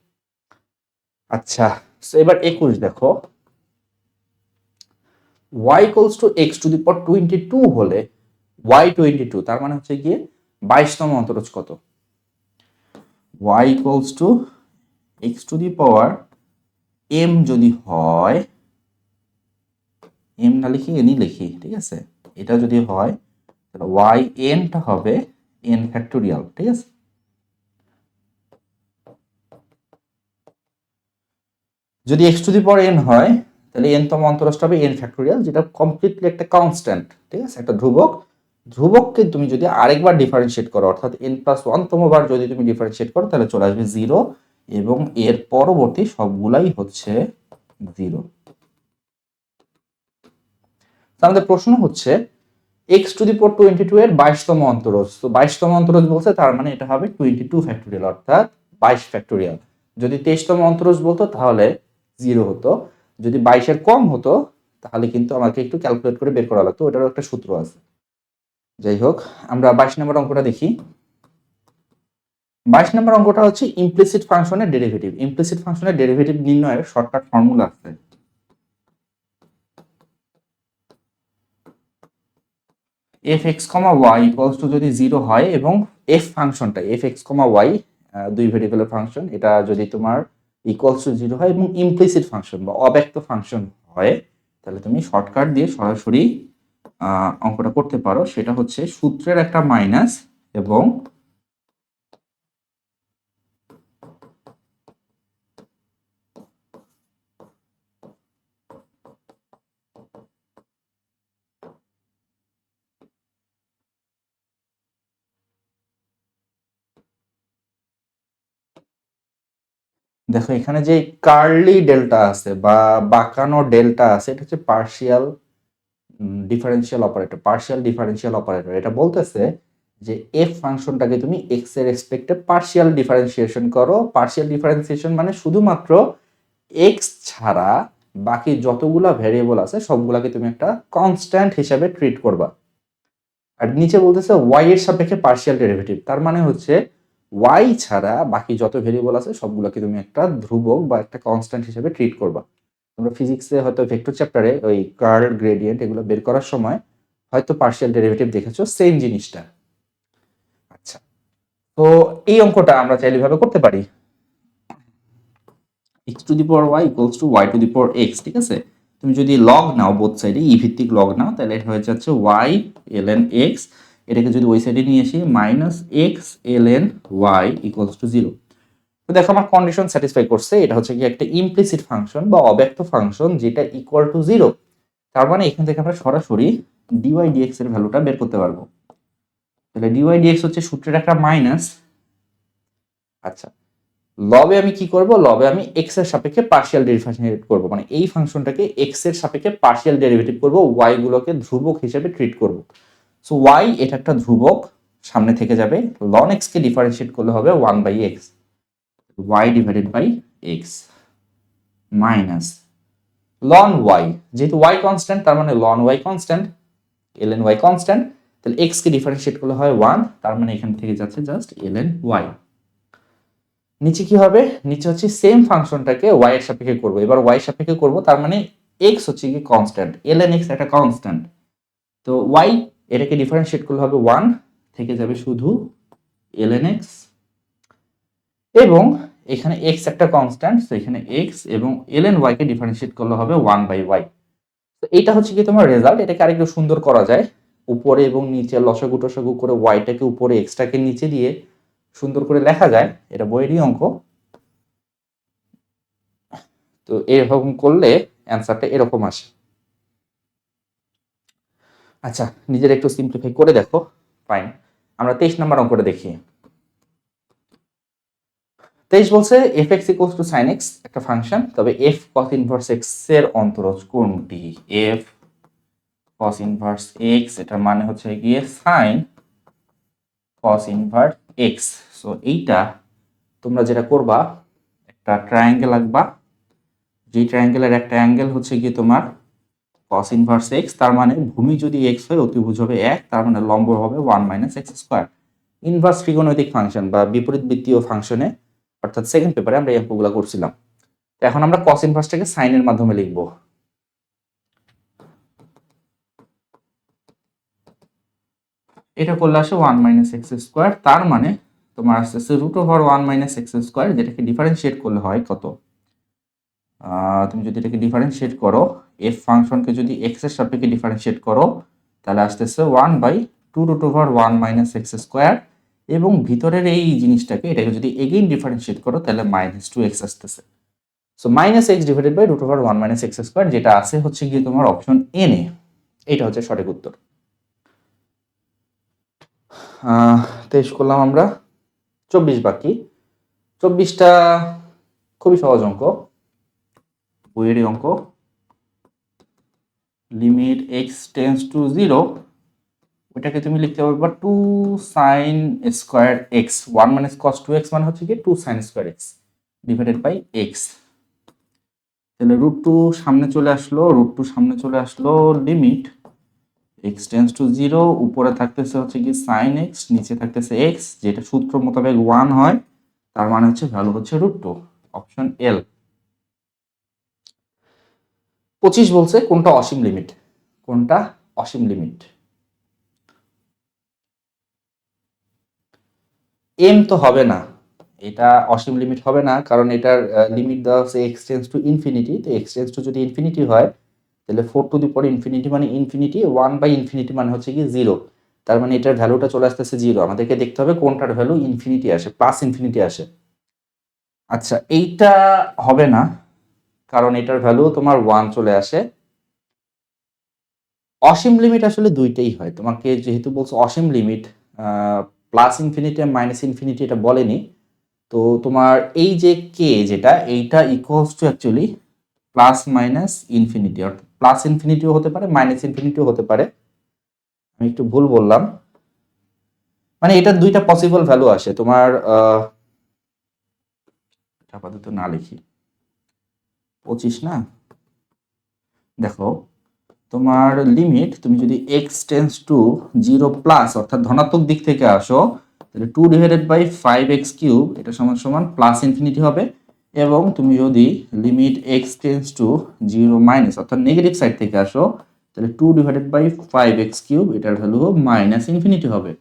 আচ্ছা, সো এবার 21 দেখো, y equals to x to the power 22 হলে y 22, তার মানে হচ্ছে গিয়ে 22তম অন্তরজ কত? y equals to x to the power m যদি হয়, m না লিখি nই লিখি, ঠিক আছে, এটা যদি হয় তাহলে y n টা হবে n ফ্যাক্টোরিয়াল, ঠিক আছে। যদি x to the power n হয় তাহলে n-তম অন্তরজটা হবে n ফ্যাক্টোরিয়াল, যেটা কমপ্লিটলি একটা কনস্ট্যান্ট, ঠিক আছে, একটা ধ্রুবক। ধ্রুবককে তুমি যদি আরেকবার ডিফারেন্সিয়েট করো, অর্থাৎ n+1তম বার যদি তুমি ডিফারেন্সিয়েট করো তাহলে চলে আসবে 0 এবং এর পরবর্তী সবগুলাই হচ্ছে 0। আমাদের প্রশ্ন হচ্ছে x টু দি পাওয়ার 22 এর 22তম অন্তরজ। তো 22তম অন্তরজ বলছে, তার মানে এটা হবে 22 ফ্যাক্টোরিয়াল, অর্থাৎ 22 ফ্যাক্টোরিয়াল। যদি 23তম অন্তরজ বলতো তাহলে 0 হতো। যদি 22 এর কম হতো তাহলে কিন্তু আমাকে একটু ক্যালকুলেট করে বের করা লাগতো, ওটারও একটা সূত্র আছে। যাই হোক, আমরা 22 নম্বর অঙ্কটা দেখি। 22 নম্বর অঙ্কটা হচ্ছে ইমপ্লিসিট ফাংশনের ডেরিভেটিভ। ইমপ্লিসিট ফাংশনের ডেরিভেটিভ নির্ণয়ের শর্টকাট ফর্মুলা আছে। fx, y ইকুয়ালস টু যদি 0 হয় এবং f ফাংশনটা fx, y দুই ভেরিয়েবলের ফাংশন, এটা যদি তোমার ইকুয়ালস টু 0 হয় এবং ইমপ্লিসিট ফাংশন বা অব্যক্ত ফাংশন হয়, তাহলে তুমি শর্টকাট দিয়ে সরাসরি অঙ্কটা করতে পারো। সেটা হচ্ছে সূত্রের একটা মাইনাস এবং দেখো এখানে যে কার্লি ডেল্টা আছে বা বাঁকানো ডেল্টা আছে, এটা হচ্ছে partial differential operator. Partial differential operator এটা বলতেছে যে এফ ফাংশনটাকে তুমি এক্স এর রেসপেক্টে পার্শিয়াল ডিফারেন্সিয়েশন করো। পার্শিয়াল ডিফারেন্সিয়েশন মানে শুধুমাত্র এক্স ছাড়া বাকি যতগুলা ভ্যারিয়েবল আছে সবগুলাকে তুমি একটা কনস্ট্যান্ট হিসাবে ট্রিট করবা। আর নিচে বলতেছে ওয়াই এর সাপেক্ষে পার্শিয়াল ডেরিভেটিভ, তার মানে হচ্ছে ওয়াই ছাড়া বাকি যত ভেরিয়েবল আছে সবগুলোকে তুমি একটা ধ্রুবক বা একটা কনস্ট্যান্ট হিসেবে ট্রিট করবা। তোমরা ফিজিক্সে হয়তো ভেক্টর চ্যাপ্টারে ওই কার্ল গ্রেডিয়েন্ট এগুলো বের করার সময় হয়তো পার্শিয়াল ডেরিভেটিভ দেখেছো, সেম জিনিসটা। আচ্ছা, তো এই অঙ্কটা আমরা চাইলে ভাবে করতে পারি x to the power y equals two y two the power x, ঠিক আছে। তুমি যদি লগ নাও বোথ সাইডে ই ভিত্তিক লগ নাও তাহলে এটা হয়ে যাচ্ছে y ln x, এটাকে যদি ওই সাইডে নিয়ে আসি minus x ln y equals to 0। তো দেখো আমার কন্ডিশন স্যাটিসফাই করছে, এটা হচ্ছে কি একটা ইমপ্লিসিট ফাংশন বা অব্যক্ত ফাংশন যেটা ইকুয়াল টু 0। তার মানে এখান থেকে আমরা সরাসরি dy dx এর ভ্যালুটা বের করতে পারবো। তাহলে dy dx হচ্ছে সূত্রের একটা মাইনাস। আচ্ছা, লবে আমি কি করব, লবে আমি এক্স এর সাপেক্ষে পার্শিয়াল ডেরিভেটিভ করব, মানে এই ফাংশনটাকে এক্স এর সাপেক্ষে পার্শিয়াল ডেরিভেটিভ করব, ওয়াই গুলোকে ধ্রুবক হিসেবে ট্রিট করব। সো ওয়াই এটা একটা ধ্রুবক, সামনে থেকে যাবে, লন এক্স কে ডিফারেন্সিয়েট করলে হবে 1/x, y divided by X minus লন ওয়াই, যেহেতু ওয়াই কনস্ট্যান্ট তার মানে লন Y constant, ln y constant, তাহলে x কে ডিফারেন্সিয়েট করলে হয় 1, তার মানে এখান থেকে যাচ্ছে জাস্ট ln y। নিচে কি হবে, নিচে হচ্ছে সেম ফাংশনটাকে y এর সাপেক্ষে করব, এবার y এর সাপেক্ষে করব, তার মানে x হচ্ছে কি কনস্ট্যান্ট, ln x একটা কনস্ট্যান্ট, তো y এটাকে ডিফারেন্সিয়েট করলে হবে 1, থেকে যাবে শুধু ln x, এবং এখানে x একটা কনস্ট্যান্ট, তো এখানে x এবং ln y কে ডিফারেন্সিয়েট করলে হবে 1/y। তো এটা হচ্ছে কি তোমার রেজাল্ট, এটাকে আরেকটু সুন্দর করা যায়, উপরে এবং নিচে লসাগু টসাগু করে ওয়াইটাকে উপরে এক্সটাকে নিচে দিয়ে সুন্দর করে লেখা যায়, এটা বইয়েরই অঙ্ক। তো এরকম করলে অ্যান্সারটা এরকম আসে। আচ্ছা, নিজের একটু সিম্পলিফাই করে দেখো, ফাইন। আমরা 23 নম্বর অঙ্কটা দেখি। 23 বলছে F X equals to sine X একটা ফাংশন, তবে এফ কস ইনভার্স এক্স এর অন্তরজ কোনটি? এফ কস ইনভার্স এক্স এটার মানে হচ্ছে গিয়ে সাইন কস ইনভার্স এক্স। সো এইটা তোমরা যেটা করবা, একটা ট্রায়াঙ্গেল আঁকবা, যে ট্রায়াঙ্গেলের একটা অ্যাঙ্গেল হচ্ছে গিয়ে তোমার cos ইনভার্স x, তার মানে ভূমি যদি x হয় অতিভুজ হবে 1, তার মানে লম্ব হবে 1 মাইনাস এক্স স্কোয়ার। ইনভার্স ত্রিকোণমিতিক ফাংশন বা বিপরীত বৃত্তীয় ফাংশনে, অর্থাৎ সেকেন্ড পেপারে আমরা এই অঙ্কগুলো করছিলাম। তো এখন আমরা cos ইনভার্সটাকে সাইনের মাধ্যমে লিখব। এটা করলে আসে 1 মাইনাস এক্স স্কোয়ার, তার মানে তোমার আসতেছে root over 1 minus X square, যেটাকে ডিফারেন্সিয়েট করলে হয় কত? তুমি যদি এটাকে ডিফারেন্সিয়েট করো, এফ ফাংশনকে যদি এক্স এর সাপেক্ষে ডিফারেন্সিয়েট করো তাহলে আসতেছে 1/2 root over 1 minus X square, এবং ভিতরের এই জিনিসটাকে এটাকে যদি এগেইন ডিফারেন্সিয়েট করো তাহলে -2x আসতেছে। So minus X divided by root over 1 minus X square, যেটা আছে হচ্ছে গিয়ে তোমার অপশন এন এ, এটা হচ্ছে সঠিক উত্তর। 23 করলাম আমরা, 24 বাকি। 24টা খুবই সহজ অঙ্ক, বইয়েরই অঙ্ক। লিমিট এক্স টেন্স টু 0, ওইটাকে তুমি লিখতে পারবা 2 sine square X, 1 minus cos 2x মানে হচ্ছে কি 2 sine square X divided by X. তাহলে √2 সামনে চলে আসলো, √2 সামনে চলে আসলো, লিমিট এক্স টেন্স টু 0, উপরে থাকতেছে হচ্ছে কি সাইন এক্স, নিচে থাকতেছে এক্স, যেটা সূত্র মোতাবেক 1 হয়, তার মানে হচ্ছে ভ্যালু হচ্ছে √2, অপশন এল। 25 বলছে কোনটা অসীম লিমিট, কোনটা অসীম লিমিট? এম তো হবে না, এটা অসীম লিমিট হবে না, কারণ এটার লিমিট দেওয়া আছে এক্স টেন্স টু ইনফিনিটি, তো এক্স টেন্স টু যদি ইনফিনিটি হয় তাহলে 4 টু দি পাওয়ার ইনফিনিটি মানে ইনফিনিটি, 1/ইনফিনিটি মানে হচ্ছে কি 0, তার মানে এটার ভ্যালুটা চলে আসতেছে 0। আমাদেরকে দেখতে হবে কোনটার ভ্যালু ইনফিনিটি আসে, প্লাস ইনফিনিটি আসে। আচ্ছা, এইটা হবে না, কারণ এটার ভ্যালু তোমার 1 চলে আসে। অসীম লিমিট আসলে দুইটাই হয়, তোমাকে যেহেতু বলছো অসীম লিমিট, প্লাস ইনফিনিটি আর মাইনাস ইনফিনিটি এটা বলেনি, তো তোমার এই যে কে যেটা, এইটা equals to actually plus minus infinity, অর্থাৎ প্লাস ইনফিনিটিও হতে পারে মাইনাস ইনফিনিটিও হতে পারে। আমি একটু ভুল বললাম, মানে এটার দুইটা পসিবল ভ্যালু আসে তোমার, আপাতত না লিখি 25 না, দেখো তোমার লিমিট তুমি যদি এক্স টেন্স টু 0 প্লাস অর্থাৎ ধনাত্মক দিক থেকে আসো, তাহলে 2/5x³ এটা সমান সমান প্লাস ইনফিনিটি হবে। এবং তুমি যদি limit x tends to 0 minus অর্থাৎ নেগেটিভ সাইড থেকে আসো, তাহলে 2/5x³ এটার ভ্যালু মাইনাস ইনফিনিটি হবে।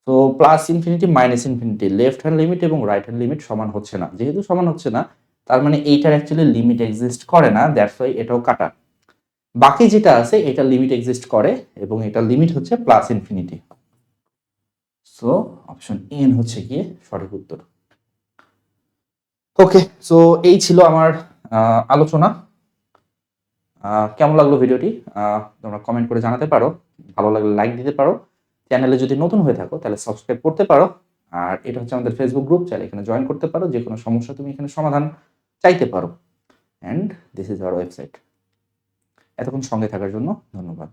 তো plus infinity minus infinity left hand limit এবং রাইট হ্যান্ড লিমিট সমান হচ্ছে না, যেহেতু সমান হচ্ছে না তার মানে এইটার অ্যাকচুয়ালি লিমিট এক্সিস্ট করে না, দ্যাটস ওয়াই এটাও কাটা। বাকি যেটা আছে এটা লিমিট এক্সিস্ট করে এবং এটা লিমিট হচ্ছে plus infinity. So option N হচ্ছে গিয়ে সঠিক উত্তর। ওকে, সো এই ছিল আমার আলোচনা। কেমন লাগলো ভিডিওটি তোমরা কমেন্ট করে জানাতে পারো, ভালো লাগলে লাইক দিতে পারো, চ্যানেলে যদি নতুন হয়ে থাকো তাহলে সাবস্ক্রাইব করতে পারো। আর এটা হচ্ছে আমাদের ফেসবুক গ্রুপ, চাইলে এখানে জয়েন করতে পারো, যে কোনো সমস্যা তুমি এখানে সমাধান চাইতে পারো। And this is our website. এতক্ষণ সঙ্গে থাকার জন্য ধন্যবাদ।